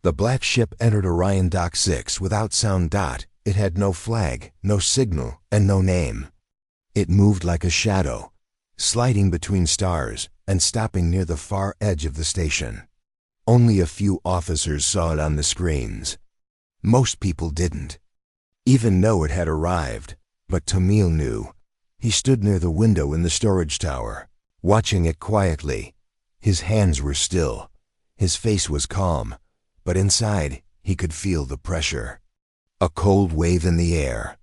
The black ship entered Orion Dock 6 without sound. It had no flag, no signal, and no name. It moved like a shadow, sliding between stars and stopping near the far edge of the station. Only a few officers saw it on the screens. Most people didn't even know it had arrived, but Tamil knew. He stood near the window in the storage tower, watching it quietly. His hands were still. His face was calm, but inside he could feel the pressure. A cold wave in the air.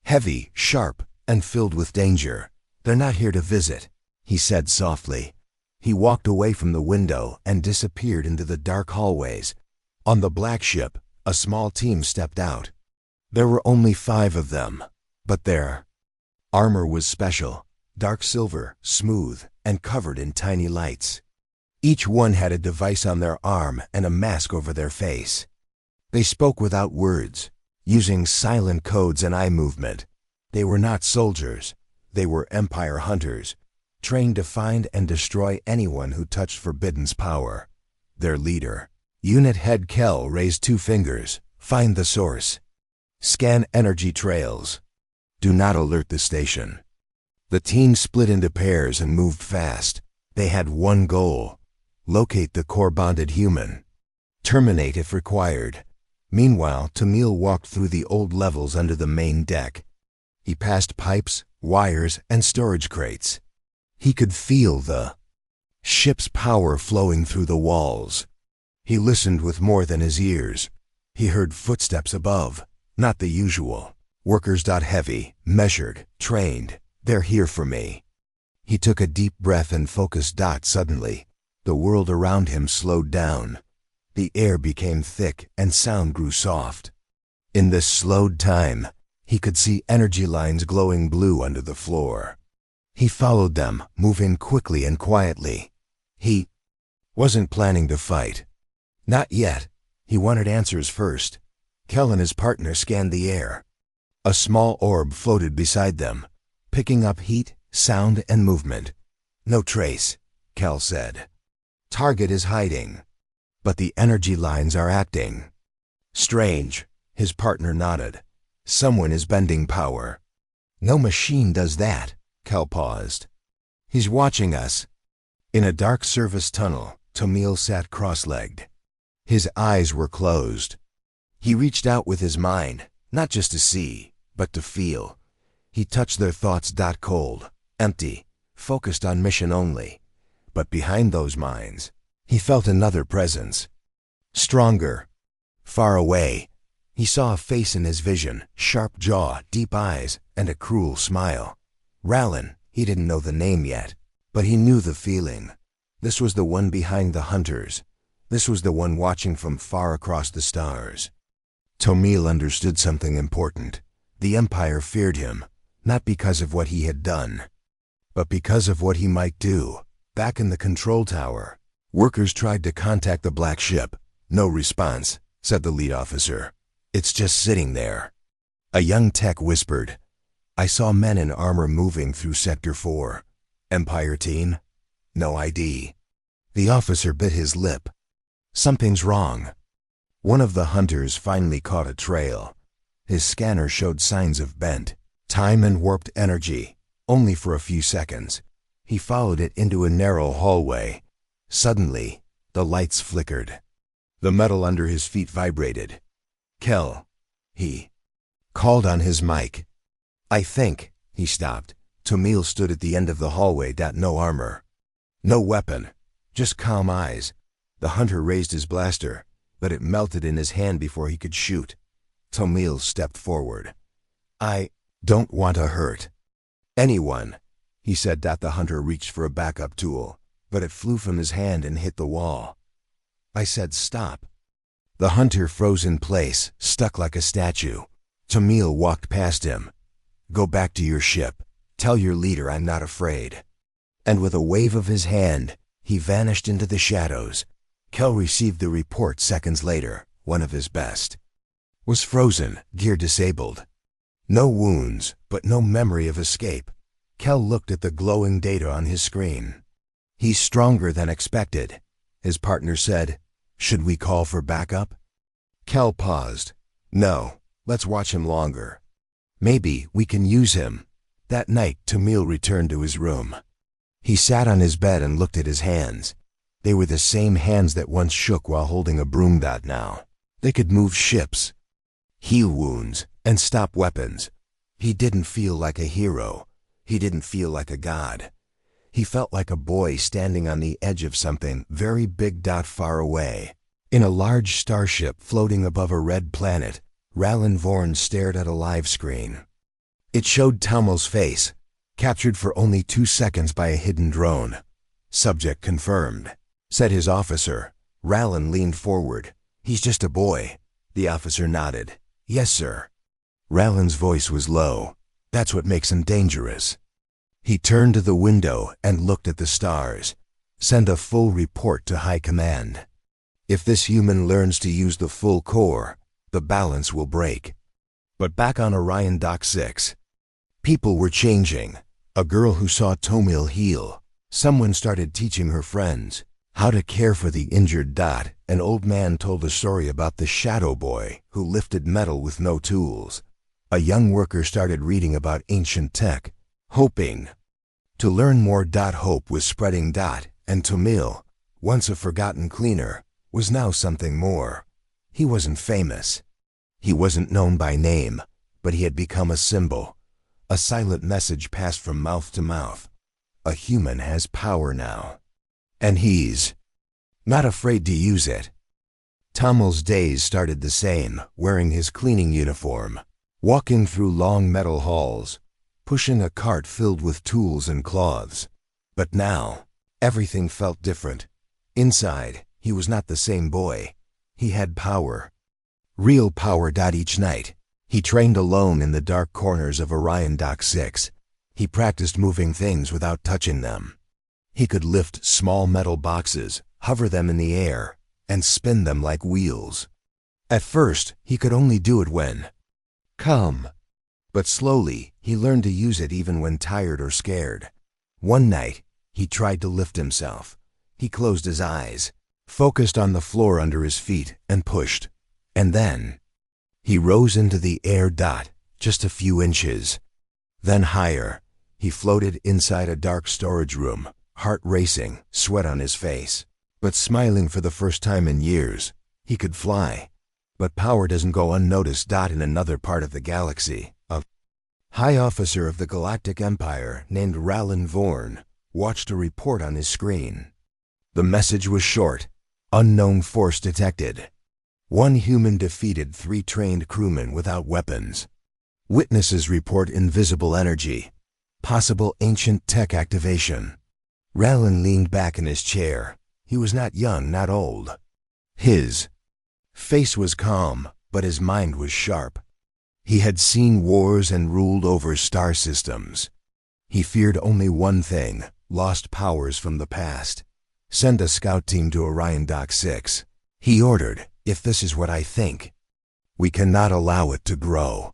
Heavy, sharp, and filled with danger. "They're not here to visit," he said softly. He walked away from the window and disappeared into the dark hallways. On the black ship, a small team stepped out. There were only 5 of them, but their armor was special, dark silver, smooth, and covered in tiny lights. Each one had a device on their arm and a mask over their face. They spoke without words, using silent codes and eye movement. They were not soldiers. They were Empire hunters, trained to find and destroy anyone who touched Forbidden's power. Their leader, Unit Head Kel, raised 2 fingers. "Find the source. Scan energy trails. Do not alert the station." The team split into pairs and moved fast. They had one goal: locate the core-bonded human. Terminate if required. Meanwhile, Tamil walked through the old levels under the main deck. He passed pipes, wires, and storage crates. He could feel the ship's power flowing through the walls. He listened with more than his ears. He heard footsteps above, not the usual. Workers. Heavy, measured, trained. "They're here for me." He took a deep breath and focused. Suddenly, the world around him slowed down. The air became thick and sound grew soft. In this slowed time, he could see energy lines glowing blue under the floor. He followed them, moving quickly and quietly. He wasn't planning to fight. Not yet. He wanted answers first. Kel and his partner scanned the air. A small orb floated beside them, picking up heat, sound, and movement. "No trace," Kel said. "Target is hiding, but the energy lines are acting." "Strange," his partner nodded. "Someone is bending power." "No machine does that." Kel paused. "He's watching us." In a dark service tunnel, Tamil sat cross-legged. His eyes were closed. He reached out with his mind, not just to see, but to feel. He touched their thoughts. Cold, empty, focused on mission only. But behind those minds, he felt another presence. Stronger. Far away, he saw a face in his vision, sharp jaw, deep eyes, and a cruel smile. Rallin. He didn't know the name yet, but he knew the feeling. This was the one behind the hunters. This was the one watching from far across the stars. Tamil understood something important. The Empire feared him, not because of what he had done, but because of what he might do. Back in the control tower, workers tried to contact the black ship. "No response," said the lead officer. "It's just sitting there." A young tech whispered, "I saw men in armor moving through Sector 4. Empire team? No ID." The officer bit his lip. Something's wrong. One of the hunters finally caught a trail. His scanner showed signs of bent time and warped energy, only for a few seconds. He followed it into a narrow hallway. Suddenly, the lights flickered. The metal under his feet vibrated. "Kel," he called on his mic. "I think," he stopped. Tamil stood at the end of the hallway. No armor. No weapon. Just calm eyes. The hunter raised his blaster, but it melted in his hand before he could shoot. Tamil stepped forward. "I don't want to hurt anyone," he said. The hunter reached for a backup tool, but it flew from his hand and hit the wall. "I said stop." The hunter froze in place, stuck like a statue. Tamil walked past him. "Go back to your ship. Tell your leader I'm not afraid." And with a wave of his hand, he vanished into the shadows. Kel received the report seconds later. One of his best was frozen, gear disabled. No wounds, but no memory of escape. Kel looked at the glowing data on his screen. "He's stronger than expected," his partner said. Should we call for backup? Kel paused. No, let's watch him longer. Maybe we can use him. That night, Tamil returned to his room. He sat on his bed and looked at his hands. They were the same hands that once shook while holding a broom. Now they could move ships, heal wounds, and stop weapons. He didn't feel like a hero. He didn't feel like a god. He felt like a boy standing on the edge of something very big. Far away, in a large starship floating above a red planet, Rallan Vorn stared at a live screen. It showed Tamil's face, captured for only 2 seconds by a hidden drone. Subject confirmed, said his officer. Rallan leaned forward. He's just a boy. The officer nodded. Yes, sir. Rallan's voice was low. That's what makes him dangerous. He turned to the window and looked at the stars. Send a full report to High Command. If this human learns to use the full core, the balance will break. But back on Orion Dock 6, people were changing. A girl who saw Tamil heal. Someone started teaching her friends how to care for the injured. An old man told a story about the shadow boy who lifted metal with no tools. A young worker started reading about ancient tech, hoping to learn more. Hope was spreading. And Tamil, once a forgotten cleaner, was now something more. He wasn't famous. He wasn't known by name, but he had become a symbol. A silent message passed from mouth to mouth. A human has power now. And he's not afraid to use it. Tamil's days started the same, wearing his cleaning uniform, walking through long metal halls, pushing a cart filled with tools and cloths. But now, everything felt different. Inside, he was not the same boy. He had power. Real power. Each night, he trained alone in the dark corners of Orion Dock 6. He practiced moving things without touching them. He could lift small metal boxes, hover them in the air, and spin them like wheels. At first, he could only do it when calm. But slowly, he learned to use it even when tired or scared. One night, he tried to lift himself. He closed his eyes, focused on the floor under his feet, and pushed. And then, he rose into the air. Just a few inches. Then higher. He floated inside a dark storage room, heart racing, sweat on his face, but smiling for the first time in years. He could fly. But power doesn't go unnoticed. In another part of the galaxy, a high officer of the Galactic Empire named Rallan Vorn watched a report on his screen. The message was short. Unknown force detected. 1 human defeated 3 trained crewmen without weapons. Witnesses report invisible energy. Possible ancient tech activation. Rallan leaned back in his chair. He was not young, not old. His face was calm, but his mind was sharp. He had seen wars and ruled over star systems. He feared only one thing: lost powers from the past. Send a scout team to Orion Dock 6. He ordered. If this is what I think, we cannot allow it to grow.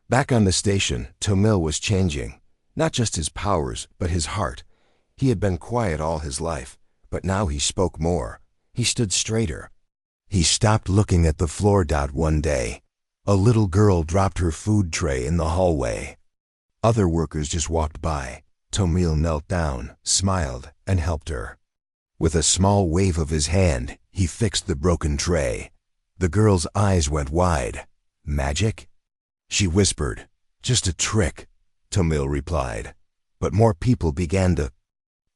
Back on the station, Tamil was changing. Not just his powers, but his heart. He had been quiet all his life, but now he spoke more. He stood straighter. He stopped looking at the floor. One day, a little girl dropped her food tray in the hallway. Other workers just walked by. Tamil knelt down, smiled, and helped her. With a small wave of his hand, he fixed the broken tray. The girl's eyes went wide. Magic? She whispered. Just a trick, Tamil replied. But more people began to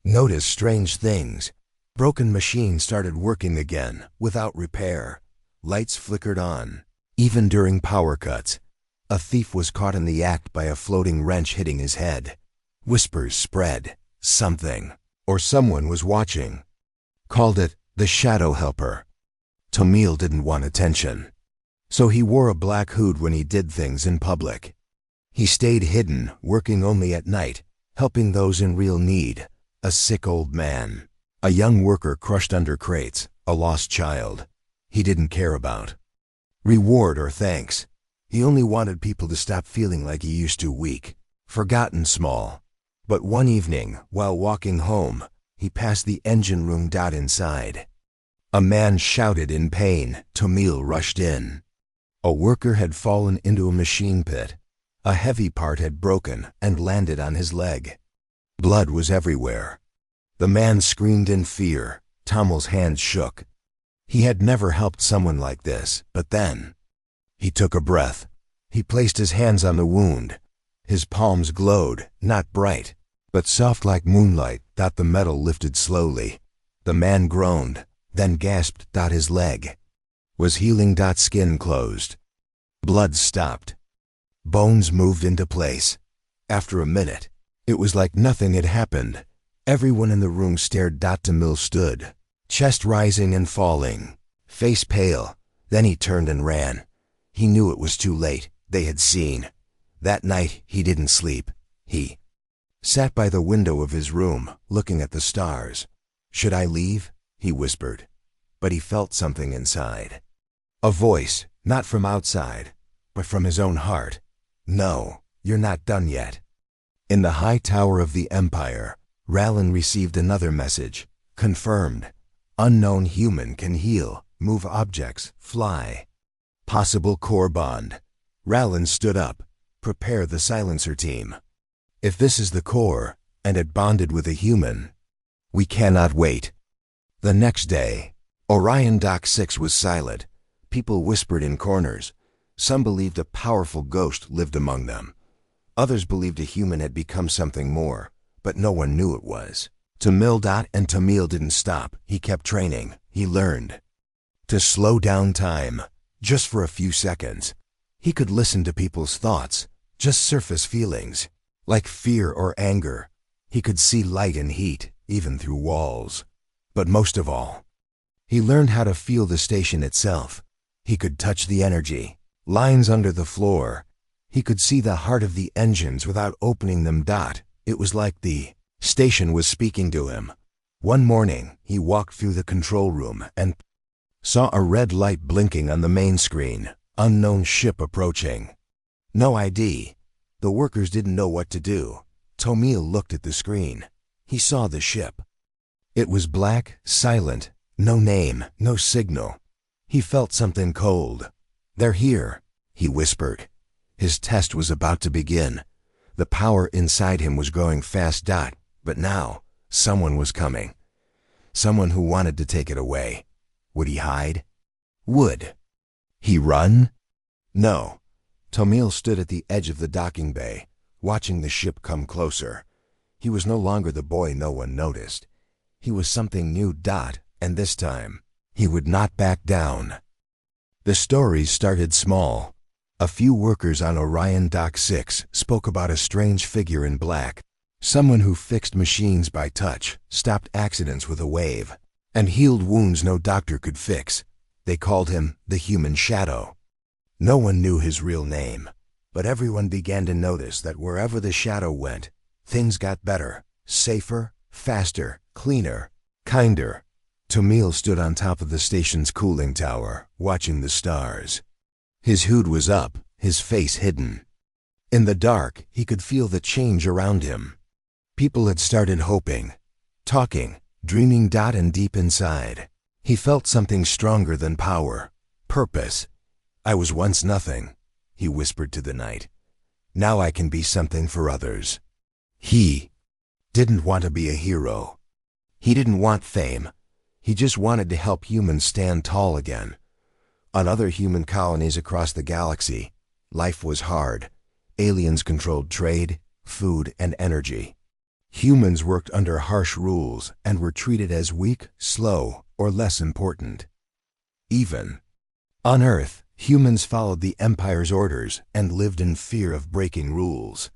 notice strange things. Broken machines started working again, without repair. Lights flickered on, even during power cuts. A thief was caught in the act by a floating wrench hitting his head. Whispers spread. Something, or someone was watching. Called it the Shadow Helper. Tamil didn't want attention, so he wore a black hood when he did things in public. He stayed hidden, working only at night, helping those in real need. A sick old man, a young worker crushed under crates, a lost child. He didn't care about reward or thanks. He only wanted people to stop feeling like he used to, weak, forgotten, small. But one evening, while walking home, he passed the engine room. Inside, A man shouted in pain. Tamil rushed in. A worker had fallen into a machine pit. A heavy part had broken and landed on his leg. Blood was everywhere. The man screamed in fear. Tamil's hands shook. He had never helped someone like this, but then he took a breath. He placed his hands on the wound. His palms glowed, not bright, but soft like moonlight. The metal lifted slowly. The man groaned, then gasped. His leg was healing. Skin closed. Blood stopped. Bones moved into place. After a minute, it was like nothing had happened. Everyone in the room stared. Tamil stood, chest rising and falling, face pale. Then he turned and ran. He knew it was too late. They had seen. That night, he didn't sleep. He sat by the window of his room, looking at the stars. "Should I leave?" he whispered. But he felt something inside. A voice, not from outside, but from his own heart. "No, you're not done yet." In the high tower of the empire, Ralin received another message. Confirmed. Unknown human can heal, move objects, fly. Possible core bond. Ralin stood up. Prepare the silencer team. If this is the core, and it bonded with a human, we cannot wait. The next day, Orion Dock 6 was silent. People whispered in corners. Some believed a powerful ghost lived among them. Others believed a human had become something more, but no one knew it was. Tamil didn't stop. He kept training. He learned to slow down time, just for a few seconds. He could listen to people's thoughts, just surface feelings, like fear or anger. He could see light and heat, even through walls. But most of all, he learned how to feel the station itself. He could touch the energy, lines under the floor. He could see the heart of the engines without opening them. It was like the station was speaking to him. One morning, he walked through the control room and saw a red light blinking on the main screen. Unknown ship approaching. No ID. The workers didn't know what to do. Tamil looked at the screen. He saw the ship. It was black, silent, no name, no signal. He felt something cold. "They're here," he whispered. His test was about to begin. The power inside him was growing fast. But now, someone was coming. Someone who wanted to take it away. Would he hide? Would he run? No. Tamil stood at the edge of the docking bay, watching the ship come closer. He was no longer the boy no one noticed. He was something new. And this time, he would not back down. The stories started small. A few workers on Orion Dock 6 spoke about a strange figure in black. Someone who fixed machines by touch, stopped accidents with a wave, and healed wounds no doctor could fix. They called him the Human Shadow. No one knew his real name, but everyone began to notice that wherever the shadow went, things got better, safer, faster, cleaner, kinder. Tamil stood on top of the station's cooling tower, watching the stars. His hood was up, his face hidden. In the dark, he could feel the change around him. People had started hoping, talking, dreaming. And deep inside, he felt something stronger than power, purpose. "I was once nothing," he whispered to the night. "Now I can be something for others." He didn't want to be a hero. He didn't want fame. He just wanted to help humans stand tall again. On other human colonies across the galaxy, life was hard. Aliens controlled trade, food, and energy. Humans worked under harsh rules and were treated as weak, slow, or less important. Even on Earth, humans followed the Empire's orders and lived in fear of breaking rules.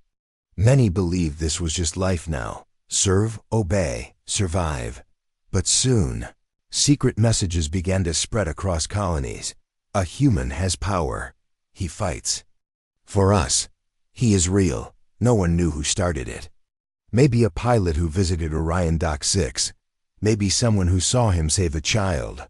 Many believed this was just life now. Serve, obey, survive. But soon, secret messages began to spread across colonies. A human has power. He fights. For us, he is real. No one knew who started it. Maybe a pilot who visited Orion Dock 6. Maybe someone who saw him save a child.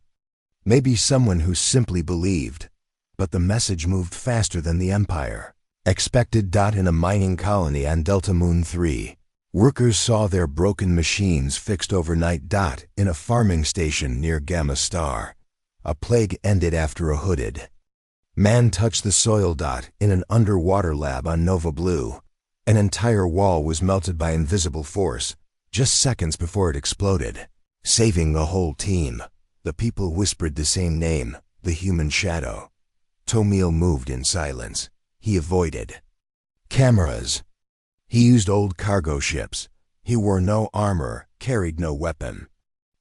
Maybe someone who simply believed. But the message moved faster than the Empire. Expected. In a mining colony on Delta Moon 3. Workers saw their broken machines fixed overnight. In a farming station near Gamma Star. A plague ended after a hooded man touched the soil. In an underwater lab on Nova Blue. An entire wall was melted by invisible force, just seconds before it exploded, saving the whole team. The people whispered the same name, the human shadow. Tomil moved in silence. He avoided cameras. He used old cargo ships. He wore no armor, carried no weapon.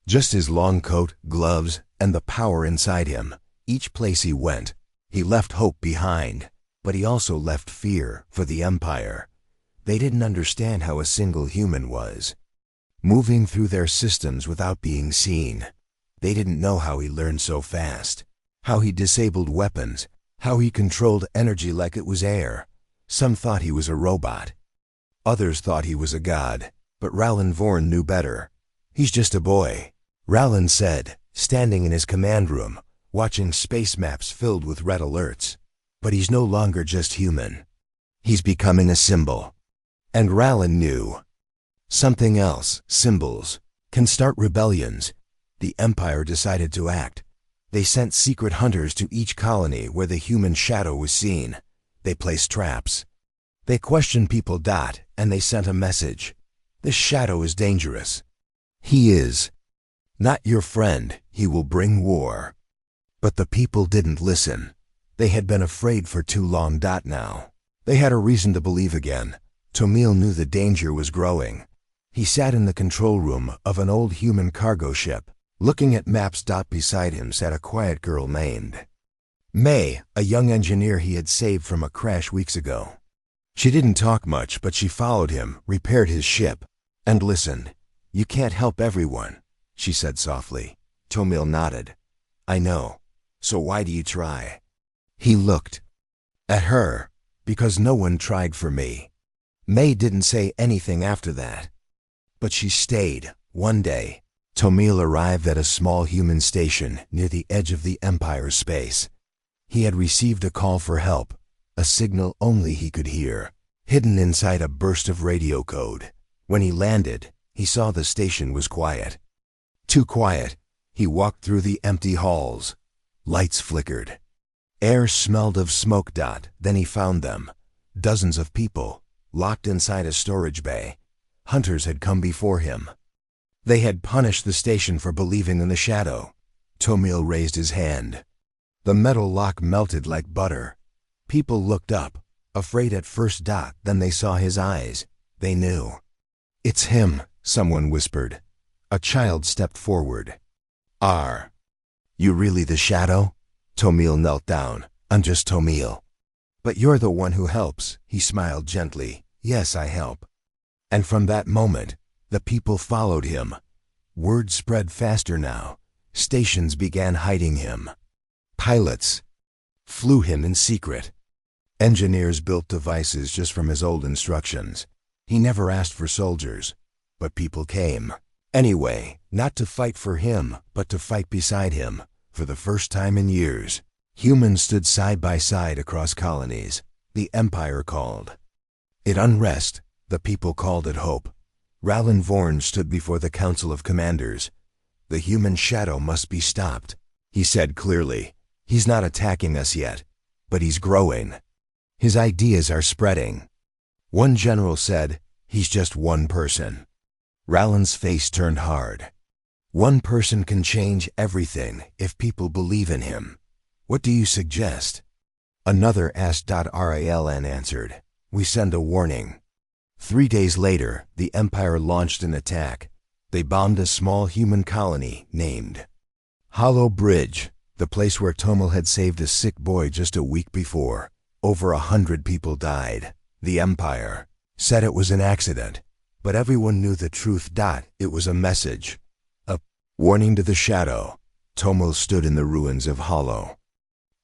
Just his long coat, gloves, and the power inside him. Each place he went, he left hope behind, but he also left fear for the Empire. They didn't understand how a single human was moving through their systems without being seen. They didn't know how he learned so fast, how he disabled weapons, how he controlled energy like it was air. Some thought he was a robot. Others thought he was a god, but Rallan Vorn knew better. He's just a boy, Rallan said, standing in his command room, watching space maps filled with red alerts. But he's no longer just human. He's becoming a symbol. And Rallan knew something else. Symbols can start rebellions. The Empire decided to act. They sent secret hunters to each colony where the human shadow was seen. They placed traps. They questioned people. And they sent a message. This shadow is dangerous. He is not your friend. He will bring war. But the people didn't listen. They had been afraid for too long. Now they had a reason to believe again. Tomil knew the danger was growing. He sat in the control room of an old human cargo ship, looking at maps. Beside him sat a quiet girl named May, a young engineer he had saved from a crash weeks ago. She didn't talk much, but she followed him, repaired his ship, and listened. "You can't help everyone," she said softly. Tomil nodded. "I know. So why do you try?" He looked at her. "Because no one tried for me." May didn't say anything after that. But she stayed. One day, Tomil arrived at a small human station near the edge of the Empire's space. He had received a call for help, a signal only he could hear, hidden inside a burst of radio code. When he landed, he saw the station was quiet. Too quiet. He walked through the empty halls. Lights flickered. Air smelled of smoke. Then he found them. Dozens of people, locked inside a storage bay. Hunters had come before him. They had punished the station for believing in the shadow. Tomil raised his hand. The metal lock melted like butter. People looked up, afraid at first. Then they saw his eyes. They knew. "It's him," someone whispered. A child stepped forward. "Are you really the shadow?" Tomil knelt down. "I'm just Tomil." "But you're the one who helps," he smiled gently. "Yes, I help." And from that moment, the people followed him. Word spread faster now. Stations began hiding him. Pilots flew him in secret. Engineers built devices just from his old instructions. He never asked for soldiers, but people came. Anyway, not to fight for him, but to fight beside him. For the first time in years, humans stood side by side across colonies. The Empire called it unrest. The people called it hope. Rallan Vorn stood before the Council of Commanders. "The human shadow must be stopped," he said clearly. "He's not attacking us yet, but he's growing. His ideas are spreading." One general said, "He's just one person." Rallan's face turned hard. "One person can change everything if people believe in him. What do you suggest?" Another asked. Rallan answered, "We send a warning." 3 days later, the Empire launched an attack. They bombed a small human colony named Hollow Bridge, the place where Tomil had saved a sick boy just a week before. Over 100 people died. The Empire said it was an accident, but everyone knew the truth. It was a message, a warning to the shadow. Tomil stood in the ruins of Hollow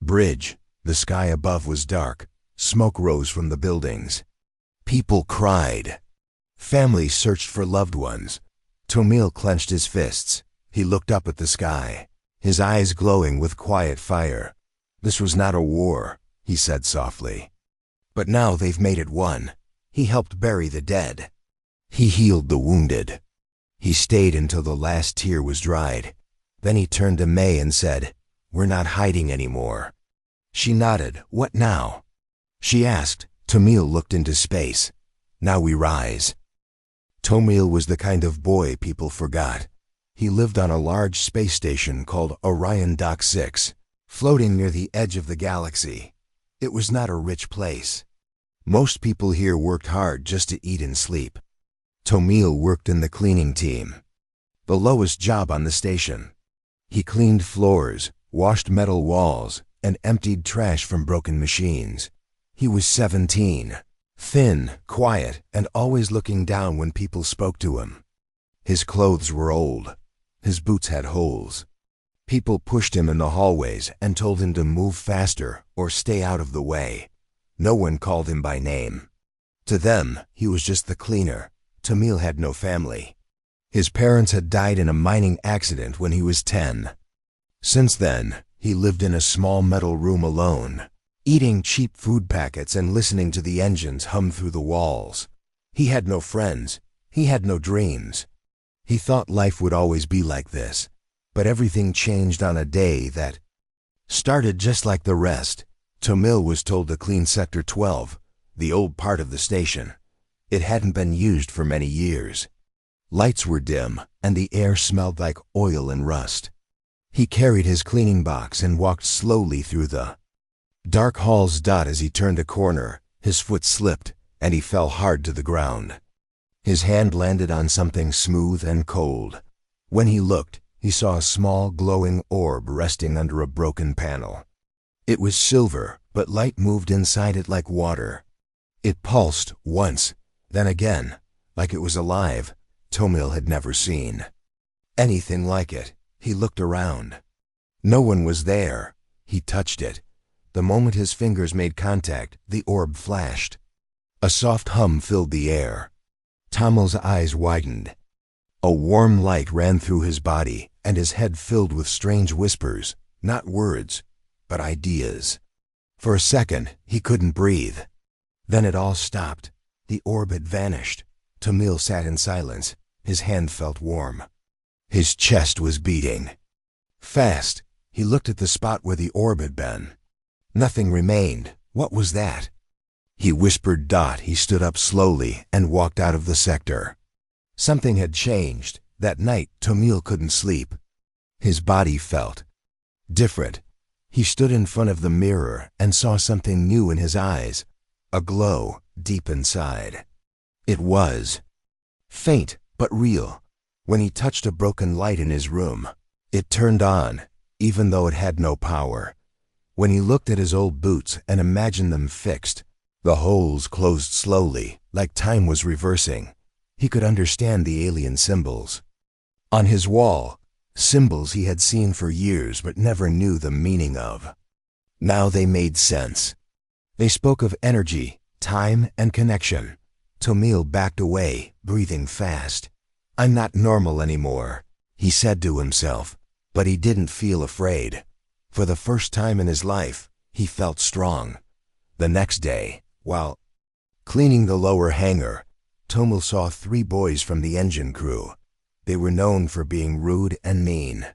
Bridge. The sky above was dark. Smoke rose from the buildings. People cried. Families searched for loved ones. Tomil clenched his fists. He looked up at the sky, his eyes glowing with quiet fire. "This was not a war," he said softly. "But now they've made it one." He helped bury the dead. He healed the wounded. He stayed until the last tear was dried. Then he turned to May and said, "We're not hiding anymore." She nodded. "What now?" she asked. Tomil looked into space. "Now we rise." Tomil was the kind of boy people forgot. He lived on a large space station called Orion Dock 6, floating near the edge of the galaxy. It was not a rich place. Most people here worked hard just to eat and sleep. Tomil worked in the cleaning team, the lowest job on the station. He cleaned floors, washed metal walls, and emptied trash from broken machines. He was 17, thin, quiet, and always looking down when people spoke to him. His clothes were old. His boots had holes. People pushed him in the hallways and told him to move faster or stay out of the way. No one called him by name. To them, he was just the cleaner. Tomil had no family. His parents had died in a mining accident when he was 10. Since then, he lived in a small metal room alone, eating cheap food packets and listening to the engines hum through the walls. He had no friends. He had no dreams. He thought life would always be like this, but everything changed on a day that started just like the rest. Tomil was told to clean Sector 12, the old part of the station. It hadn't been used for many years. Lights were dim, and the air smelled like oil and rust. He carried his cleaning box and walked slowly through the dark halls. As he turned a corner, his foot slipped, and he fell hard to the ground. His hand landed on something smooth and cold. When he looked, he saw a small glowing orb resting under a broken panel. It was silver, but light moved inside it like water. It pulsed once, then again, like it was alive. Tomil had never seen anything like it. He looked around. No one was there. He touched it. The moment his fingers made contact, the orb flashed. A soft hum filled the air. Tomil's eyes widened. A warm light ran through his body, and his head filled with strange whispers, not words, but ideas. For a second, he couldn't breathe. Then it all stopped. The orb had vanished. Tomil sat in silence. His hand felt warm. His chest was beating fast. He looked at the spot where the orb had been. Nothing remained. What was that? He whispered. He stood up slowly and walked out of the sector. Something had changed. That night, Tomil couldn't sleep. His body felt different. He stood in front of the mirror and saw something new in his eyes, a glow deep inside. It was faint but real. When he touched a broken light in his room, it turned on, even though it had no power. When he looked at his old boots and imagined them fixed, the holes closed slowly, like time was reversing. He could understand the alien symbols on his wall, symbols he had seen for years but never knew the meaning of. Now they made sense. They spoke of energy, time, and connection. Tomil backed away, breathing fast. "I'm not normal anymore," he said to himself, but he didn't feel afraid. For the first time in his life, he felt strong. The next day, while cleaning the lower hangar, Tomil saw 3 boys from the engine crew. They were known for being rude and mean.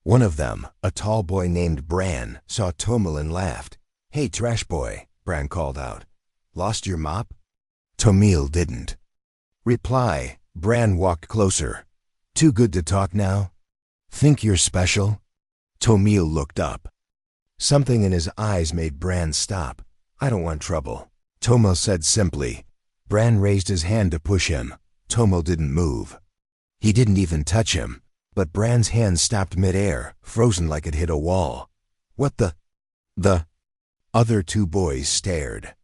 One of them, a tall boy named Bran, saw Tomil and laughed. "Hey, trash boy," Bran called out. "Lost your mop?" Tomil didn't reply. Bran walked closer. "Too good to talk now? Think you're special?" Tomil looked up. Something in his eyes made Bran stop. "I don't want trouble," Tomil said simply. Bran raised his hand to push him. Tomil didn't move. He didn't even touch him, but Bran's hand stopped midair, frozen like it hit a wall. "What the?" The other 2 boys stared.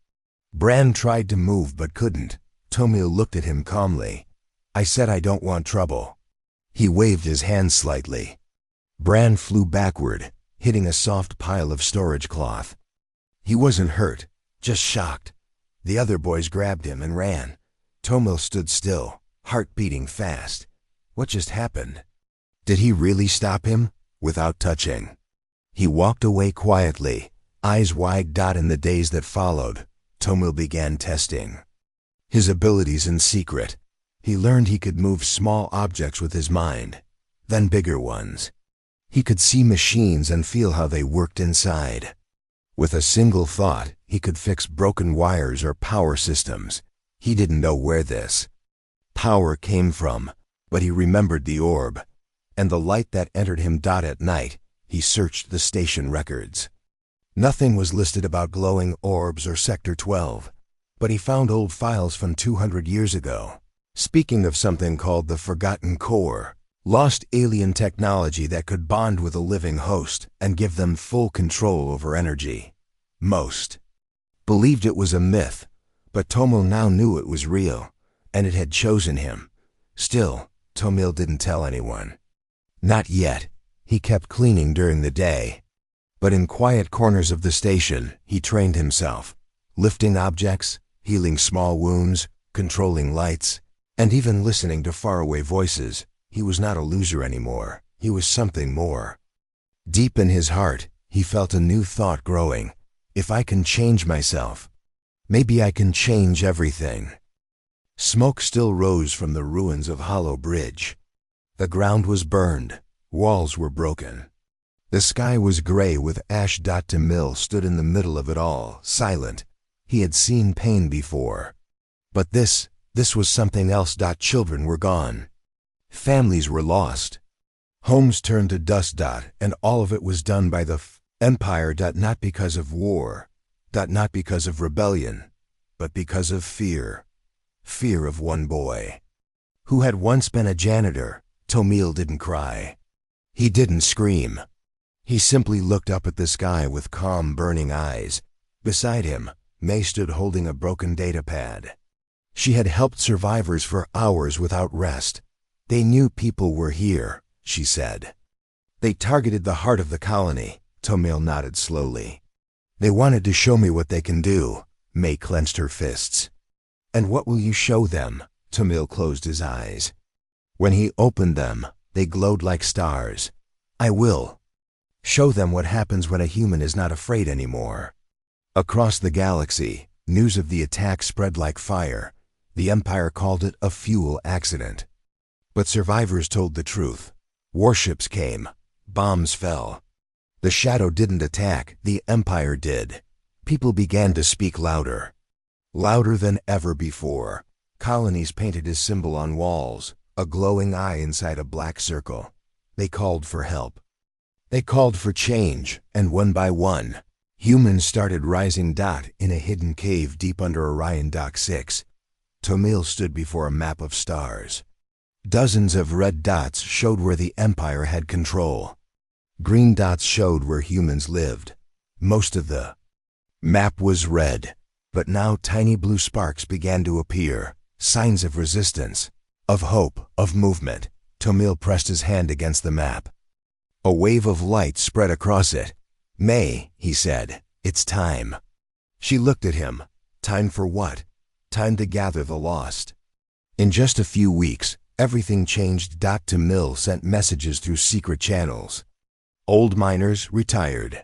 Bran tried to move but couldn't. Tomil looked at him calmly. "I said I don't want trouble." He waved his hand slightly. Bran flew backward, hitting a soft pile of storage cloth. He wasn't hurt, just shocked. The other boys grabbed him and ran. Tomil stood still, heart beating fast. What just happened? Did he really stop him? Without touching. He walked away quietly, eyes wide. In the days that followed, Tomil began testing his abilities in secret. He learned he could move small objects with his mind, then bigger ones. He could see machines and feel how they worked inside. With a single thought, he could fix broken wires or power systems. He didn't know where this power came from, but he remembered the orb and the light that entered him. At night, he searched the station records. Nothing was listed about glowing orbs or Sector 12, but he found old files from 200 years ago, speaking of something called the Forgotten Core, lost alien technology that could bond with a living host and give them full control over energy. Most believed it was a myth, but Tomil now knew it was real, and it had chosen him. Still, Tomil didn't tell anyone. Not yet. He kept cleaning during the day. But in quiet corners of the station, he trained himself, lifting objects, healing small wounds, controlling lights, and even listening to faraway voices. He was not a loser anymore. He was something more. Deep in his heart, he felt a new thought growing. If I can change myself, maybe I can change everything. Smoke still rose from the ruins of Hollow Bridge. The ground was burned. Walls were broken. The sky was gray with ash. Tomil stood in the middle of it all, silent. He had seen pain before. But this was something else. Children were gone. Families were lost. Homes turned to dust. And all of it was done by the Empire. Not because of war. Not because of rebellion, but because of fear. Fear of one boy who had once been a janitor. Tomil didn't cry. He didn't scream. He simply looked up at the sky with calm, burning eyes. Beside him, May stood holding a broken data pad. She had helped survivors for hours without rest. They knew people were here, she said. They targeted the heart of the colony. Tomil nodded slowly. They wanted to show me what they can do. May clenched her fists. And what will you show them? Tomil closed his eyes. When he opened them, they glowed like stars. I will show them what happens when a human is not afraid anymore. Across the galaxy, news of the attack spread like fire. The Empire called it a fuel accident. But survivors told the truth. Warships came. Bombs fell. The shadow didn't attack, the Empire did. People began to speak louder. Louder than ever before. Colonies painted his symbol on walls, a glowing eye inside a black circle. They called for help. They called for change, and one by one, humans started rising. In a hidden cave deep under Orion Dock 6, Tomil stood before a map of stars. Dozens of red dots showed where the Empire had control. Green dots showed where humans lived. Most of the map was red, but now tiny blue sparks began to appear, signs of resistance, of hope, of movement. Tomil pressed his hand against the map. A wave of light spread across it. May, he said, it's time. She looked at him. Time for what? Time to gather the lost. In just a few weeks, everything changed. Tomil sent messages through secret channels. Old miners retired.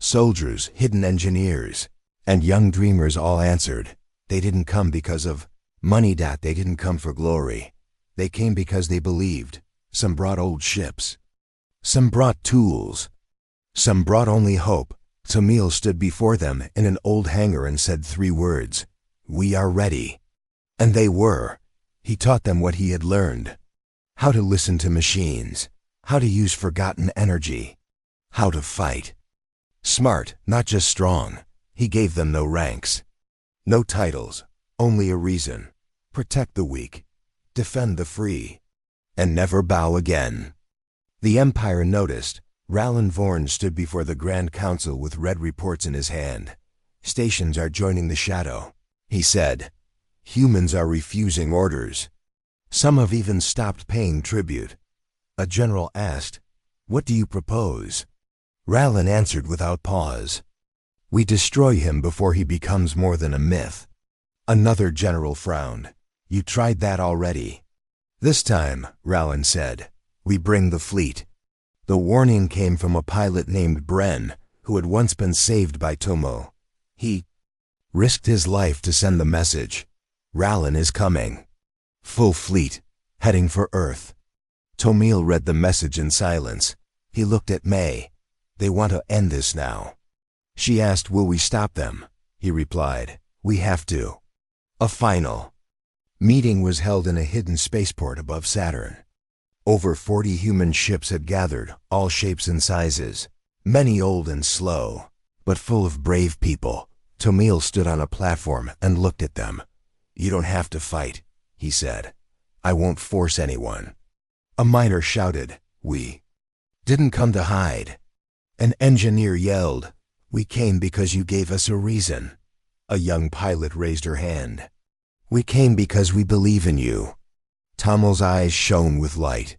Soldiers, hidden engineers, and young dreamers all answered. They didn't come because of money. They didn't come for glory. They came because they believed. Some brought old ships. Some brought tools. Some brought only hope. Tomil stood before them in an old hangar and said 3 words. We are ready. And they were. He taught them what he had learned. How to listen to machines. How to use forgotten energy. How to fight. Smart, not just strong. He gave them no ranks. No titles. Only a reason. Protect the weak. Defend the free. And never bow again. The Empire noticed. Rallan Vorn stood before the Grand Council with red reports in his hand. Stations are joining the shadow, he said. Humans are refusing orders. Some have even stopped paying tribute. A general asked, what do you propose? Rallan answered without pause. We destroy him before he becomes more than a myth. Another general frowned. You tried that already. This time, Rallan said, we bring the fleet. The warning came from a pilot named Bren, who had once been saved by Tomil. He risked his life to send the message. Rallan is coming. Full fleet, heading for Earth. Tomil read the message in silence. He looked at May. They want to end this now. She asked, will we stop them? He replied, we have to. A final meeting was held in a hidden spaceport above Saturn. Over 40 human ships had gathered, all shapes and sizes, many old and slow, but full of brave people. Tomil stood on a platform and looked at them. You don't have to fight, he said. I won't force anyone. A miner shouted, we didn't come to hide. An engineer yelled, we came because you gave us a reason. A young pilot raised her hand. We came because we believe in you. Tomil's eyes shone with light.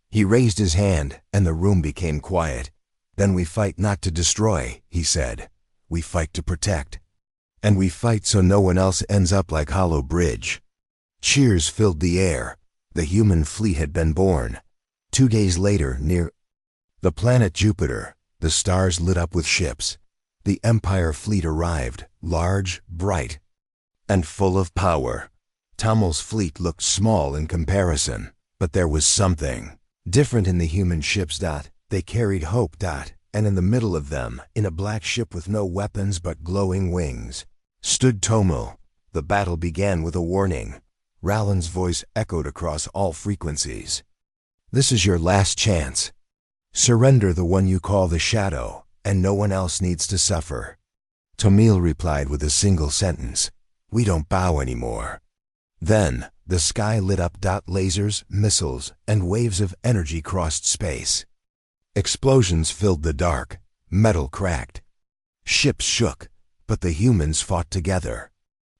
He raised his hand and the room became quiet. Then we fight not to destroy, he said. We fight to protect. And we fight so no one else ends up like Hollow Bridge. Cheers filled the air. The human fleet had been born. 2 days later, near the planet Jupiter, the stars lit up with ships. The Empire fleet arrived, large, bright, and full of power. Tomil's fleet looked small in comparison, but there was something different in the human ships. They carried hope. And in the middle of them, in a black ship with no weapons but glowing wings, stood Tomil. The battle began with a warning. Rallen's voice echoed across all frequencies. This is your last chance. Surrender the one you call the shadow, and no one else needs to suffer. Tomil replied with a single sentence. We don't bow anymore. Then, the sky lit up. Lasers, missiles, and waves of energy crossed space. Explosions filled the dark. Metal cracked. Ships shook, but the humans fought together.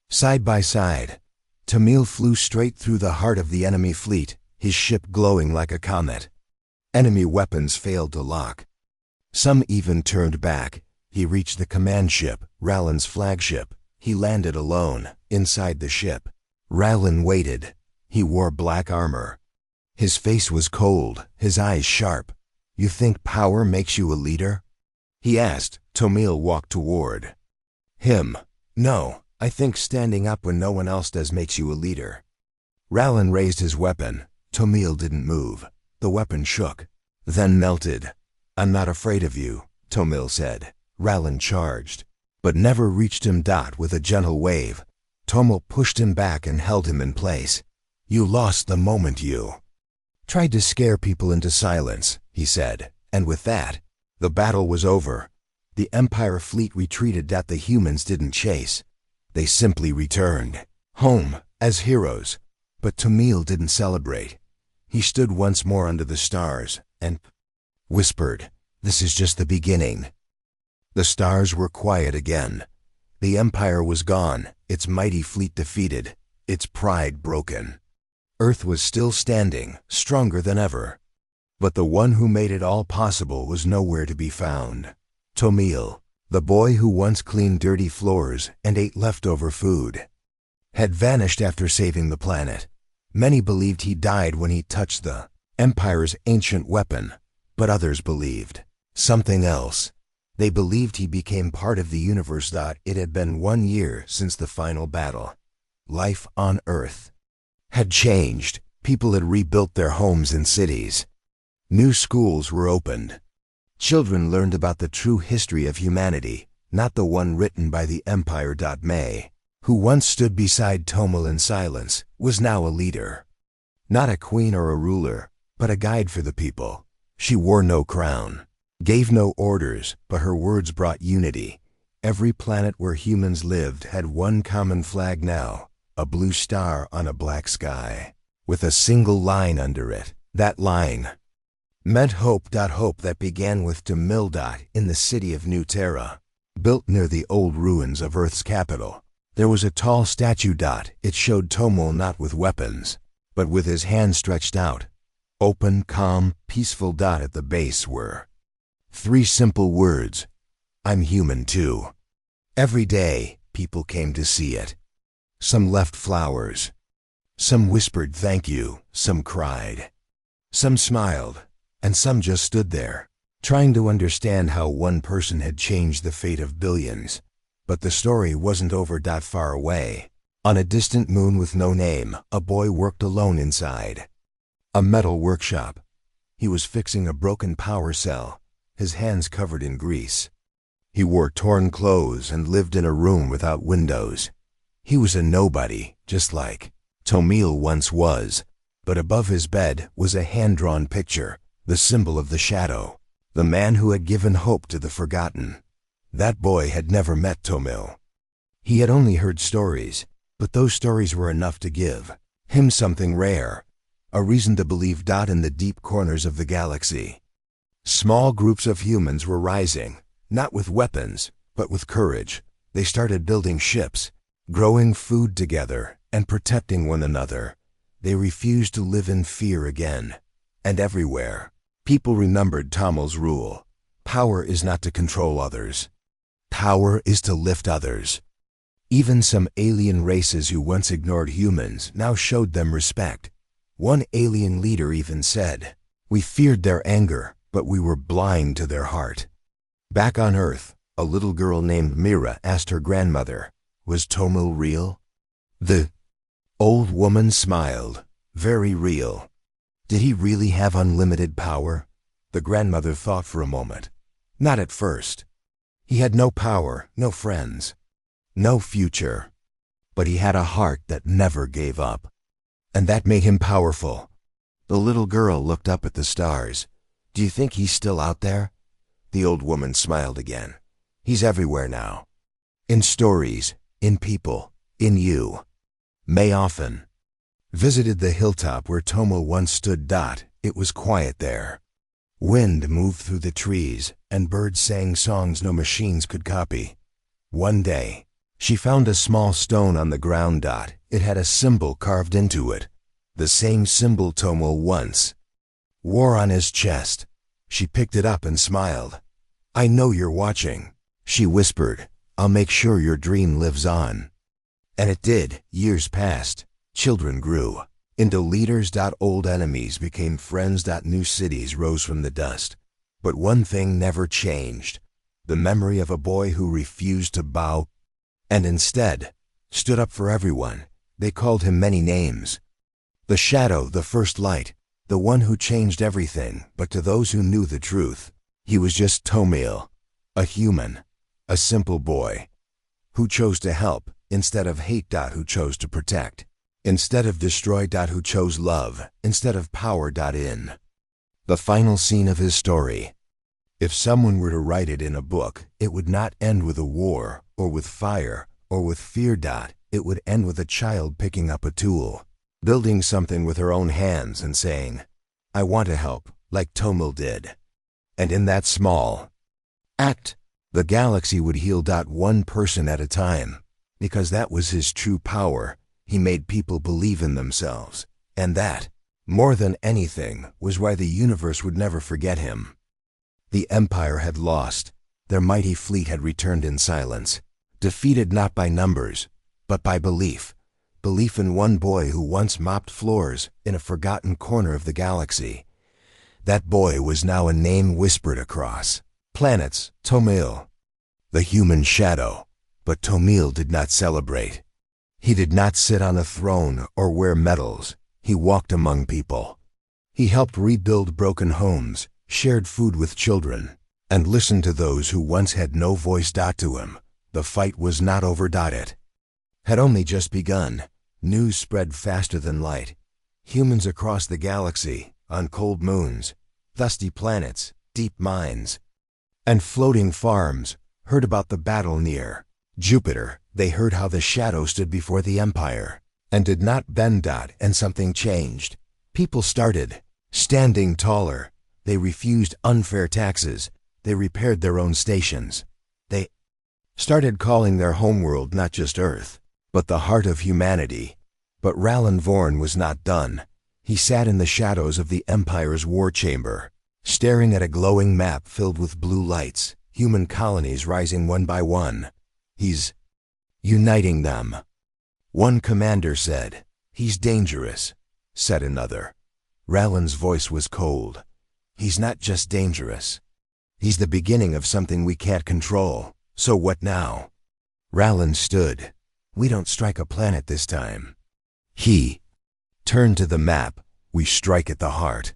Side by side, Tomil flew straight through the heart of the enemy fleet, his ship glowing like a comet. Enemy weapons failed to lock. Some even turned back. He reached the command ship, Rallen's flagship. He landed alone, inside the ship. Rallen waited. He wore black armor. His face was cold, his eyes sharp. You think power makes you a leader? He asked. Tomil walked toward him. No, I think standing up when no one else does makes you a leader. Rallen raised his weapon. Tomil didn't move. The weapon shook, then melted. I'm not afraid of you, Tomil said. Rallen charged, but never reached him. With a gentle wave, Tomil pushed him back and held him in place. You lost the moment you tried to scare people into silence, he said, and with that, the battle was over. The Empire fleet retreated. The humans didn't chase. They simply returned home as heroes. But Tomil didn't celebrate. He stood once more under the stars and whispered, this is just the beginning. The stars were quiet again. The Empire was gone, its mighty fleet defeated, its pride broken. Earth was still standing, stronger than ever. But the one who made it all possible was nowhere to be found. Tomil, the boy who once cleaned dirty floors and ate leftover food, had vanished after saving the planet. Many believed he died when he touched the Empire's ancient weapon, but others believed something else. They believed he became part of the universe. It had been 1 year since the final battle. Life on Earth had changed. People had rebuilt their homes and cities. New schools were opened. Children learned about the true history of humanity, not the one written by the Empire. May, who once stood beside Tomil in silence, was now a leader. Not a queen or a ruler, but a guide for the people. She wore no crown, gave no orders, but her words brought unity. Every planet where humans lived had one common flag now, a blue star on a black sky, with a single line under it. That line meant hope. Hope that began with Tomil. In the city of New Terra, built near the old ruins of Earth's capital, there was a tall statue. It showed Tomil not with weapons, but with his hand stretched out. Open, calm, peaceful. At the base were 3 simple words. I'm human too. Every day, people came to see it. Some left flowers. Some whispered thank you. Some cried. Some smiled. And some just stood there, trying to understand how one person had changed the fate of billions. But the story wasn't over. Far away, On a distant moon with no name, a boy worked alone inside a metal workshop. He was fixing a broken power cell, his hands covered in grease. He wore torn clothes and lived in a room without windows. He was a nobody, just like Tomil once was, but above his bed was a hand-drawn picture, the symbol of the shadow, the man who had given hope to the forgotten. That boy had never met Tomil. He had only heard stories, but those stories were enough to give him something rare, a reason to believe in the deep corners of the galaxy. Small groups of humans were rising, not with weapons, but with courage. They started building ships, growing food together, and protecting one another. They refused to live in fear again. And everywhere, people remembered Tamil's rule. Power is not to control others. Power is to lift others. Even some alien races who once ignored humans now showed them respect. One alien leader even said, "We feared their anger, but we were blind to their heart." Back on Earth, a little girl named Mira asked her grandmother, "Was Tomil real?" The old woman smiled. "Very real." Did he really have unlimited power? The grandmother thought for a moment. Not at first. He had no power, no friends, no future. But he had a heart that never gave up. And that made him powerful. The little girl looked up at the stars. "Do you think he's still out there?" The old woman smiled again. "He's everywhere now. In stories, in people, in you." May often visited the hilltop where Tomil once stood. It was quiet there. Wind moved through the trees, and birds sang songs no machines could copy. One day, she found a small stone on the ground. It had a symbol carved into it, the same symbol Tomil once wore on his chest. She picked it up and smiled. "I know you're watching," she whispered. "I'll make sure your dream lives on." And it did. Years passed. Children grew into leaders. Old enemies became friends. New cities rose from the dust. But one thing never changed: the memory of a boy who refused to bow and instead stood up for everyone. They called him many names. The shadow, the first light, the one who changed everything. But to those who knew the truth, he was just Tomil, a human, a simple boy who chose to help instead of hate. Who chose to protect instead of destroy. Who chose love instead of power. In the final scene of his story, if someone were to write it in a book, it would not end with a war or with fire or with fear. It would end with a child picking up a tool, building something with her own hands and saying, "I want to help," like Tomil did. And in that small act, the galaxy would heal. One person at a time, because that was his true power. He made people believe in themselves, and that, more than anything, was why the universe would never forget him. The Empire had lost. Their mighty fleet had returned in silence, defeated not by numbers, but by belief. Belief in one boy who once mopped floors in a forgotten corner of the galaxy. That boy was now a name whispered across planets: Tomil, the human shadow. But Tomil did not celebrate. He did not sit on a throne or wear medals. He walked among people. He helped rebuild broken homes, shared food with children, and listened to those who once had no voice. To him, the fight was not over. It had only just begun. News spread faster than light. Humans across the galaxy, on cold moons, dusty planets, deep mines, and floating farms, heard about the battle near Jupiter. They heard how the shadow stood before the Empire and did not bend. And something changed. People started standing taller. They refused unfair taxes. They repaired their own stations. They started calling their homeworld not just Earth, but the heart of humanity. But Ralph Vorn was not done. He sat in the shadows of the Empire's war chamber, staring at a glowing map filled with blue lights, human colonies rising one by one. "He's uniting them," one commander said. "He's dangerous," said another. Ralph's voice was cold. "He's not just dangerous. He's the beginning of something we can't control. So what now?" Ralph stood. We don't strike a planet this time. He turned to the map. We strike at the heart.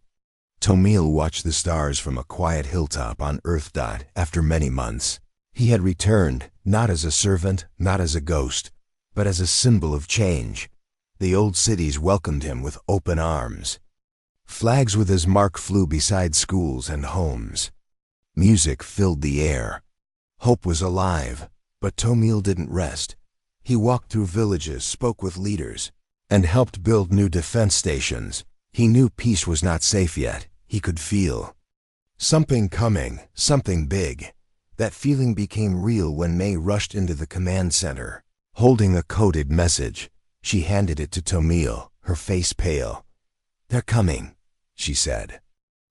Tomil watched the stars from a quiet hilltop on Earth. After many months, he had returned, not as a servant, not as a ghost, but as a symbol of change. The old cities welcomed him with open arms. Flags with his mark flew beside schools and homes. Music filled the air. Hope was alive, but Tomil didn't rest. He walked through villages, spoke with leaders, and helped build new defense stations. He knew peace was not safe yet. He could feel something coming, something big. That feeling became real when May rushed into the command center. Holding a coded message, she handed it to Tomil, her face pale. "They're coming," she said.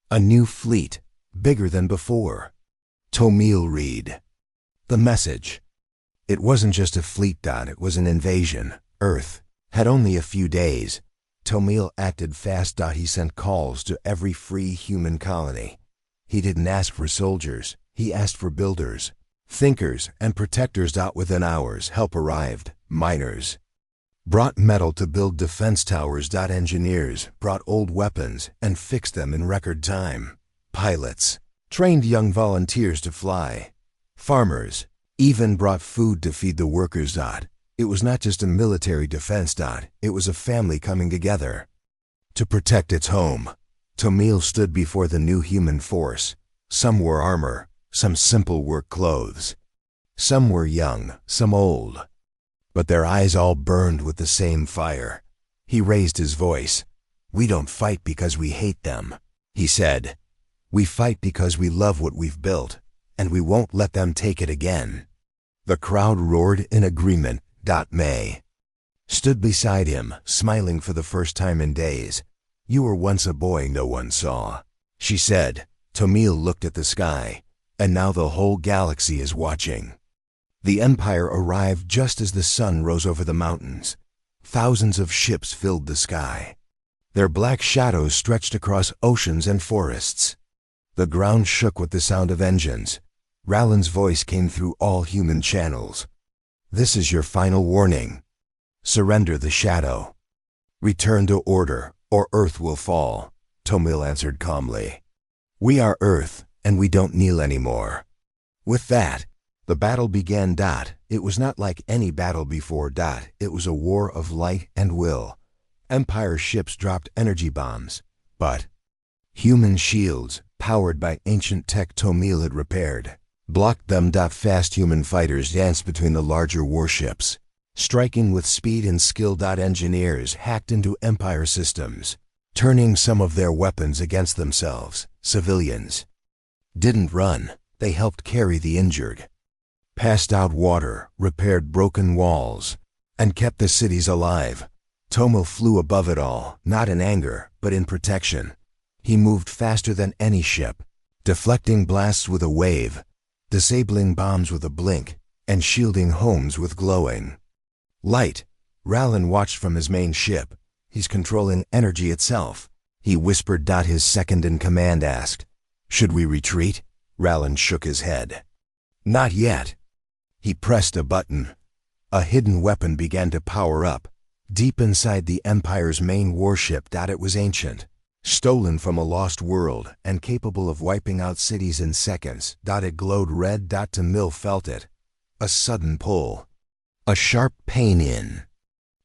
"A new fleet, bigger than before." Tomil read the message. It wasn't just a fleet. It was an invasion. Earth had only a few days. Tomil acted fast. He sent calls to every free human colony. He didn't ask for soldiers. He asked for builders, thinkers, and protectors. Within hours, help arrived. Miners brought metal to build defense towers. Engineers brought old weapons and fixed them in record time. Pilots trained young volunteers to fly. Farmers even brought food to feed the workers. It was not just a military defense. It was a family coming together to protect its home. Tomil stood before the new human force. Some wore armor, some simple work clothes. Some were young, some old. But their eyes all burned with the same fire. He raised his voice. "We don't fight because we hate them," he said. "We fight because we love what we've built, and we won't let them take it again." The crowd roared in agreement. May stood beside him, smiling for the first time in days. "You were once a boy no one saw," she said. Tomil looked at the sky, and now the whole galaxy is watching. The Empire arrived just as the sun rose over the mountains. Thousands of ships filled the sky. Their black shadows stretched across oceans and forests. The ground shook with the sound of engines. Rallen's voice came through all human channels. "This is your final warning. Surrender the shadow. Return to order, or Earth will fall," Tomil answered calmly. "We are Earth, and we don't kneel anymore." With that, the battle began. It was not like any battle before. It was a war of light and will. Empire ships dropped energy bombs, but human shields, powered by ancient tech Tomil had repaired, blocked them. Fast human fighters danced between the larger warships, striking with speed and skill. Engineers hacked into Empire systems, turning some of their weapons against themselves. Civilians didn't run. They helped carry the injured, passed out water, repaired broken walls, and kept the cities alive. Tomil flew above it all, not in anger, but in protection. He moved faster than any ship, deflecting blasts with a wave, disabling bombs with a blink, and shielding homes with glowing light. Rallen watched from his main ship. "He's controlling energy itself," he whispered. His second-in-command asked, "Should we retreat?" Rallen shook his head. "Not yet." He pressed a button. A hidden weapon began to power up, deep inside the Empire's main warship. It was ancient, stolen from a lost world, and capable of wiping out cities in seconds. It glowed red. Tomil felt it. A sudden pull. A sharp pain in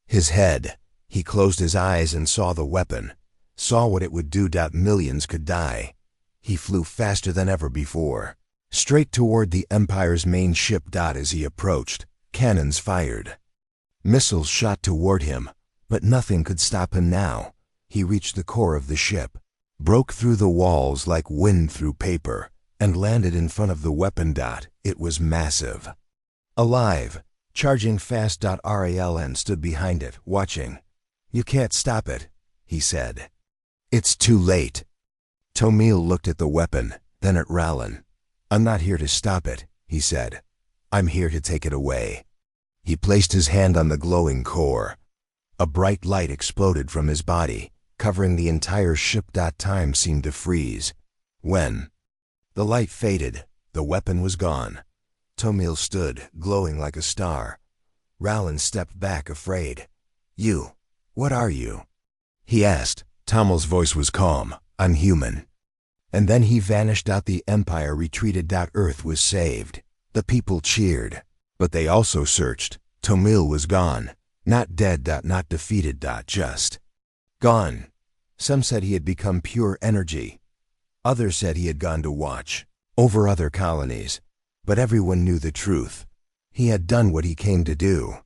his head. He closed his eyes and saw the weapon, saw what it would do. Millions could die. He flew faster than ever before, straight toward the Empire's main ship. As he approached, cannons fired. Missiles shot toward him, but nothing could stop him now. He reached the core of the ship, broke through the walls like wind through paper, and landed in front of the weapon. It was massive, alive, charging fast. Rallen stood behind it, watching. "You can't stop it," he said. "It's too late." Tomil looked at the weapon, then at Rallen. "I'm not here to stop it," he said. "I'm here to take it away." He placed his hand on the glowing core. A bright light exploded from his body, covering the entire ship. Time seemed to freeze. When the light faded, the weapon was gone. Tomil stood, glowing like a star. Rowland stepped back afraid. "You, what are you?" he asked. Tamil's voice was calm, unhuman. And then he vanished out. The empire retreated. Earth was saved. The people cheered. But they also searched. Tamil was gone. Not dead. Not defeated. Just gone. Some said he had become pure energy. Others said he had gone to watch over other colonies. But everyone knew the truth. He had done what he came to do.